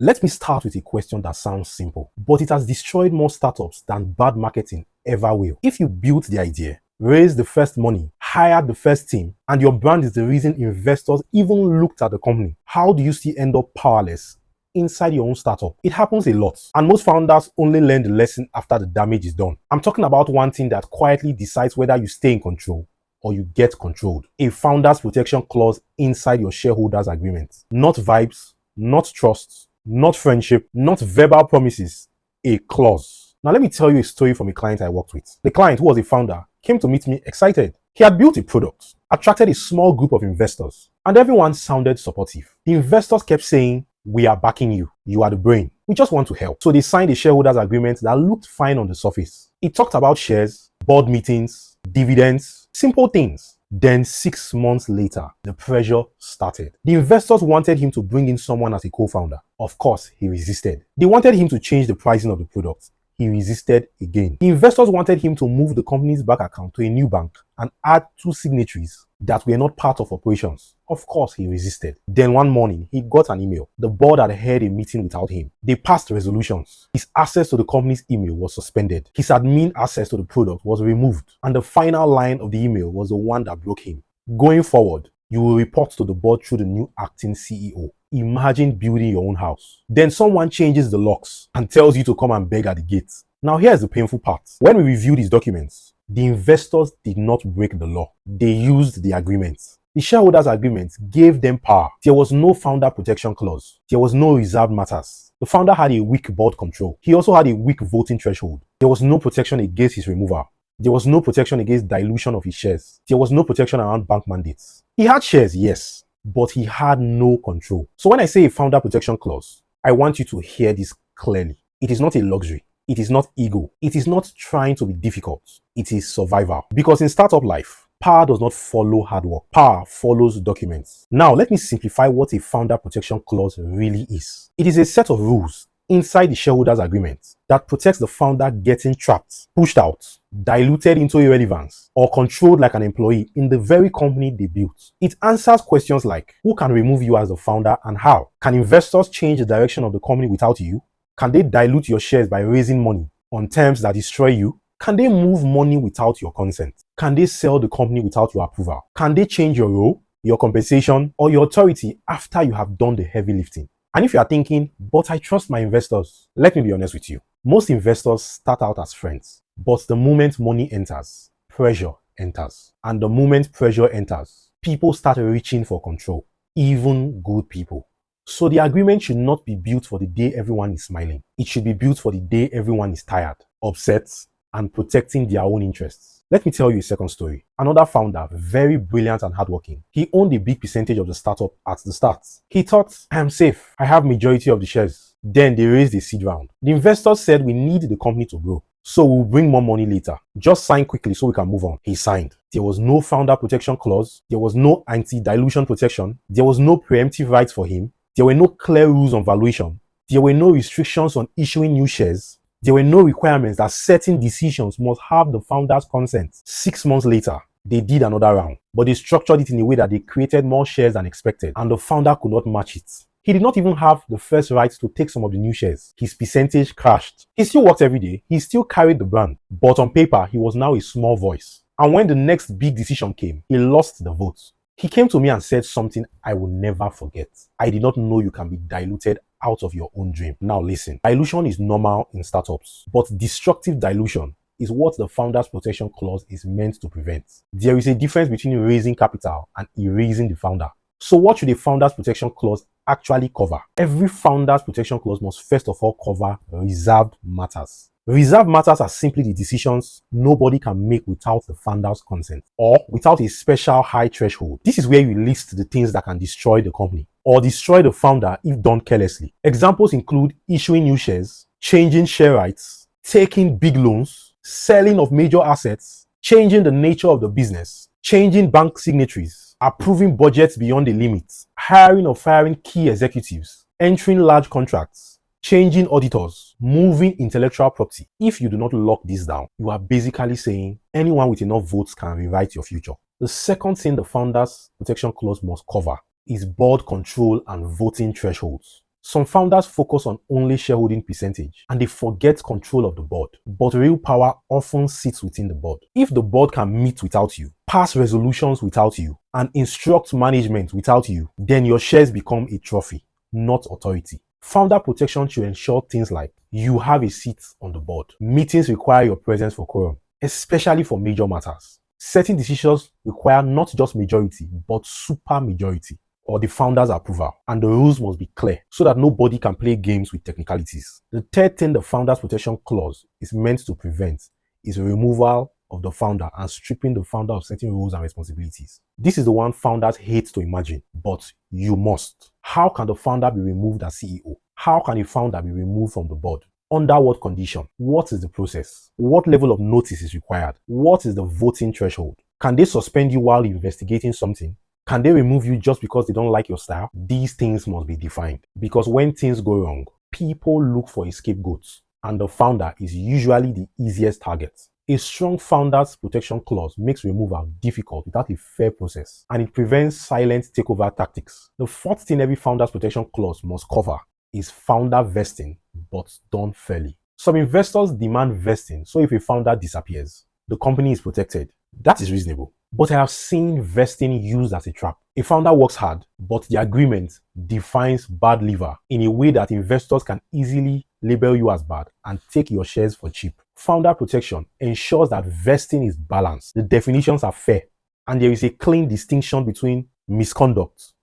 Let me start with a question that sounds simple, but it has destroyed more startups than bad marketing ever will. If you built the idea, raised the first money, hired the first team, and your brand is the reason investors even looked at the company, how do you still end up powerless inside your own startup? It happens a lot, and most founders only learn the lesson after the damage is done. I'm talking about one thing that quietly decides whether you stay in control or you get controlled. A founder's protection clause inside your shareholders agreement. Not vibes, not trust, not friendship, not verbal promises, a clause. Now let me tell you a story from a client I worked with. The client, who was a founder, came to meet me excited. He had built a product, attracted a small group of investors, and everyone sounded supportive. The investors kept saying, "We are backing you. You are the brain. We just want to help." So they signed a shareholders agreement that looked fine on the surface. It talked about shares, board meetings, dividends, simple things. Then 6 months later, the pressure started. The investors wanted him to bring in someone as a co-founder. Of course, he resisted. They wanted him to change the pricing of the product. He resisted again. The investors wanted him to move the company's bank account to a new bank and add 2 signatories that were not part of operations. Of course, he resisted. Then one morning, he got an email. The board had held a meeting without him. They passed resolutions. His access to the company's email was suspended. His admin access to the product was removed. And the final line of the email was the one that broke him. "Going forward, you will report to the board through the new acting CEO." Imagine building your own house. Then someone changes the locks and tells you to come and beg at the gate. Now here's the painful part. When we reviewed his documents, the investors did not break the law. They used the agreement. The shareholders agreement gave them power. There was no founder protection clause. There was no reserved matters. The founder had a weak board control. He also had a weak voting threshold. There was no protection against his removal. There was no protection against dilution of his shares. There was no protection around bank mandates. He had shares, yes, but he had no control. So when I say a founder protection clause, I want you to hear this clearly. It is not a luxury. It is not ego. It is not trying to be difficult. It is survival. Because in startup life, power does not follow hard work. Power follows documents. Now, let me simplify what a founder protection clause really is. It is a set of rules inside the shareholders agreement that protects the founder getting trapped, pushed out, diluted into irrelevance, or controlled like an employee in the very company they built. It answers questions like, who can remove you as the founder and how? Can investors change the direction of the company without you? Can they dilute your shares by raising money on terms that destroy you? Can they move money without your consent? Can they sell the company without your approval? Can they change your role, your compensation, or your authority after you have done the heavy lifting? And if you are thinking, but I trust my investors, let me be honest with you. Most investors start out as friends, but the moment money enters, pressure enters. And the moment pressure enters, people start reaching for control, even good people. So the agreement should not be built for the day everyone is smiling. It should be built for the day everyone is tired, upset, and protecting their own interests. Let me tell you a second story. Another founder, very brilliant and hardworking. He owned a big percentage of the startup at the start. He thought, I am safe. I have majority of the shares. Then they raised a seed round. The investors said, we need the company to grow, so we'll bring more money later. Just sign quickly so we can move on. He signed. There was no founder protection clause. There was no anti-dilution protection. There was no preemptive rights for him. There were no clear rules on valuation. There were no restrictions on issuing new shares. There were no requirements that certain decisions must have the founder's consent. 6 months later, they did another round, but they structured it in a way that they created more shares than expected, and the founder could not match it. He did not even have the first right to take some of the new shares. His percentage crashed. He still worked every day. He still carried the brand, but on paper, he was now a small voice. And when the next big decision came, he lost the vote. He came to me and said something I will never forget. I did not know you can be diluted out of your own dream. Now listen, dilution is normal in startups, but destructive dilution is what the founder's protection clause is meant to prevent. There is a difference between raising capital and erasing the founder. So what should a founder's protection clause actually cover? Every founder's protection clause must first of all cover reserved matters. Reserved matters are simply the decisions nobody can make without the founder's consent or without a special high threshold. This is where you list the things that can destroy the company or destroy the founder if done carelessly. Examples include issuing new shares, changing share rights, taking big loans, selling of major assets, changing the nature of the business, changing bank signatories, approving budgets beyond the limits, hiring or firing key executives, entering large contracts, changing auditors, moving intellectual property. If you do not lock this down, you are basically saying anyone with enough votes can rewrite your future. The second thing the founder's protection clause must cover is board control and voting thresholds. Some founders focus on only shareholding percentage and they forget control of the board. But real power often sits within the board. If the board can meet without you, pass resolutions without you, and instruct management without you, then your shares become a trophy, not authority. Founder protection should ensure things like you have a seat on the board. Meetings require your presence for quorum, especially for major matters. Certain decisions require not just majority, but super majority or the founder's approval, and the rules must be clear so that nobody can play games with technicalities. The third thing the founder's protection clause is meant to prevent is a removal of the founder and stripping the founder of certain roles and responsibilities. This is the one founders hate to imagine, but you must. How can the founder be removed as CEO? How can a founder be removed from the board? Under what condition? What is the process? What level of notice is required? What is the voting threshold? Can they suspend you while investigating something? Can they remove you just because they don't like your style? These things must be defined, because when things go wrong, people look for a scapegoat, and the founder is usually the easiest target. A strong founder's protection clause makes removal difficult without a fair process, and it prevents silent takeover tactics. The fourth thing every founder's protection clause must cover is founder vesting, but done fairly. Some investors demand vesting, so if a founder disappears, the company is protected. That is reasonable. But I have seen vesting used as a trap. A founder works hard, but the agreement defines bad liver in a way that investors can easily label you as bad and take your shares for cheap. Founder protection ensures that vesting is balanced, the definitions are fair, and there is a clean distinction between misconduct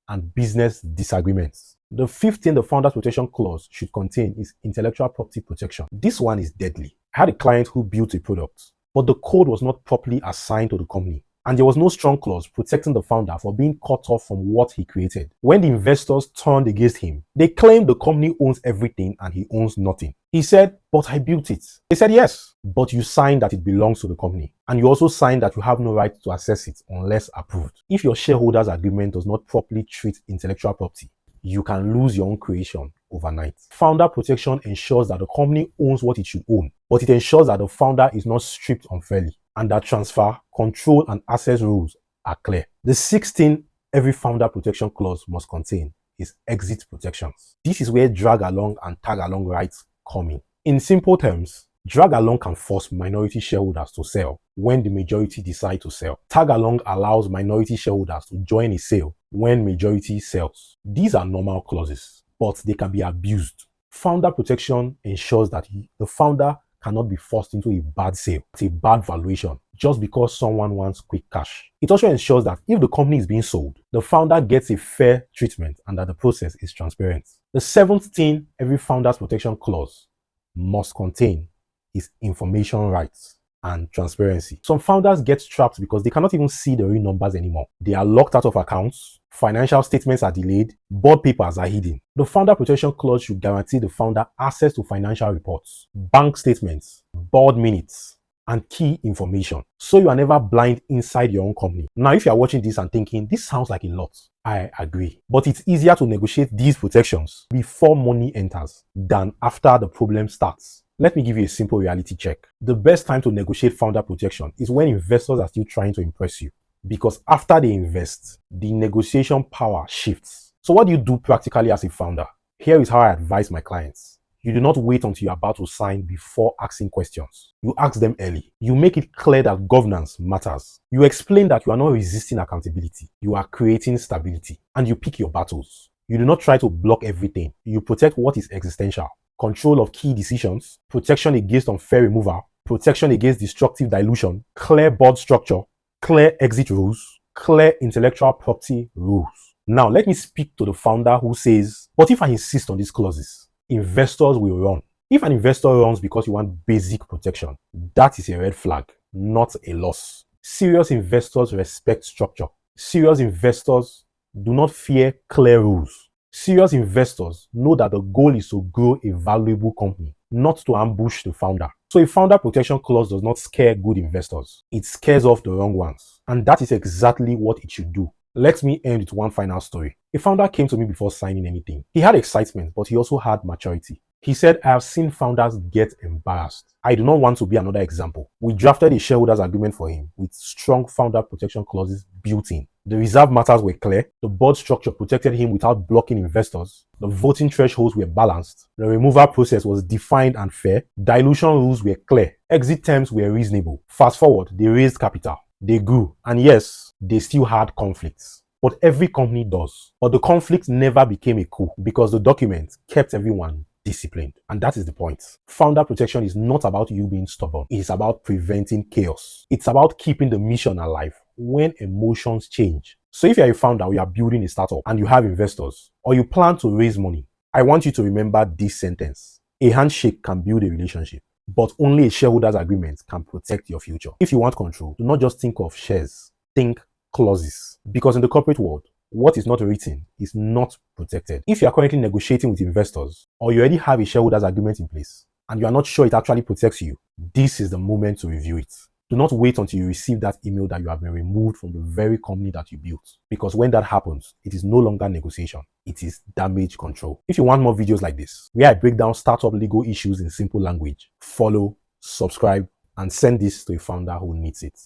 and business disagreements. The fifth thing the Founders Protection Clause should contain is intellectual property protection. This one is deadly. I had a client who built a product, but the code was not properly assigned to the company, and there was no strong clause protecting the founder for being cut off from what he created. When the investors turned against him, they claimed the company owns everything and he owns nothing. He said, "But I built it." They said, "Yes, but you signed that it belongs to the company, and you also signed that you have no right to access it unless approved." If your shareholders agreement does not properly treat intellectual property, you can lose your own creation overnight. Founder protection ensures that the company owns what it should own, but it ensures that the founder is not stripped unfairly and that transfer, control, and access rules are clear. The sixth thing every founder protection clause must contain is exit protections. This is where drag along and tag along rights come in. In simple terms, drag along can force minority shareholders to sell when the majority decide to sell. Tag along allows minority shareholders to join a sale when majority sells. These are normal clauses, but they can be abused. Founder protection ensures that the founder cannot be forced into a bad sale, a bad valuation, just because someone wants quick cash. It also ensures that if the company is being sold, the founder gets a fair treatment and that the process is transparent. The seventh thing every founder's protection clause must contain is information rights and transparency. Some founders get trapped because they cannot even see the real numbers anymore. They are locked out of accounts, financial statements are delayed, board papers are hidden. The founder protection clause should guarantee the founder access to financial reports, bank statements, board minutes, and key information, so you are never blind inside your own company. Now, if you are watching this and thinking, this sounds like a lot, I agree. But it's easier to negotiate these protections before money enters than after the problem starts. Let me give you a simple reality check. The best time to negotiate founder protection is when investors are still trying to impress you, because after they invest, the negotiation power shifts. So what do you do practically as a founder? Here is how I advise my clients. You do not wait until you're about to sign before asking questions. You ask them early. You make it clear that governance matters. You explain that you are not resisting accountability. You are creating stability. And you pick your battles. You do not try to block everything. You protect what is existential. Control of key decisions, protection against unfair removal, protection against destructive dilution, clear board structure, clear exit rules, clear intellectual property rules. Now, let me speak to the founder who says, "But if I insist on these clauses, investors will run." If an investor runs because you want basic protection, that is a red flag, not a loss. Serious investors respect structure. Serious investors do not fear clear rules. Serious investors know that the goal is to grow a valuable company, not to ambush the founder. So a founder protection clause does not scare good investors. It scares off the wrong ones. And that is exactly what it should do. Let me end with one final story. A founder came to me before signing anything. He had excitement, but he also had maturity. He said, I have seen founders get embarrassed. I do not want to be another example. We drafted a shareholders agreement for him with strong founder protection clauses built in. The reserve matters were clear. The board structure protected him without blocking investors. The voting thresholds were balanced. The removal process was defined and fair. Dilution rules were clear. Exit terms were reasonable. Fast forward, they raised capital. They grew. And yes, they still had conflicts. But every company does. But the conflict never became a coup because the document kept everyone disciplined. And that is the point. Founder protection is not about you being stubborn. It is about preventing chaos. It's about keeping the mission alive when emotions change. So if you're a founder or you are building a startup and you have investors or you plan to raise money, I want you to remember this sentence. A handshake can build a relationship, but only a shareholders agreement can protect your future. If you want control, do not just think of shares, think clauses. Because in the corporate world, what is not written is not protected. If you are currently negotiating with investors or you already have a shareholders agreement in place and you are not sure it actually protects you, this is the moment to review it. Do not wait until you receive that email that you have been removed from the very company that you built. Because when that happens, it is no longer negotiation. It is damage control. If you want more videos like this, where I break down startup legal issues in simple language, follow, subscribe, and send this to a founder who needs it.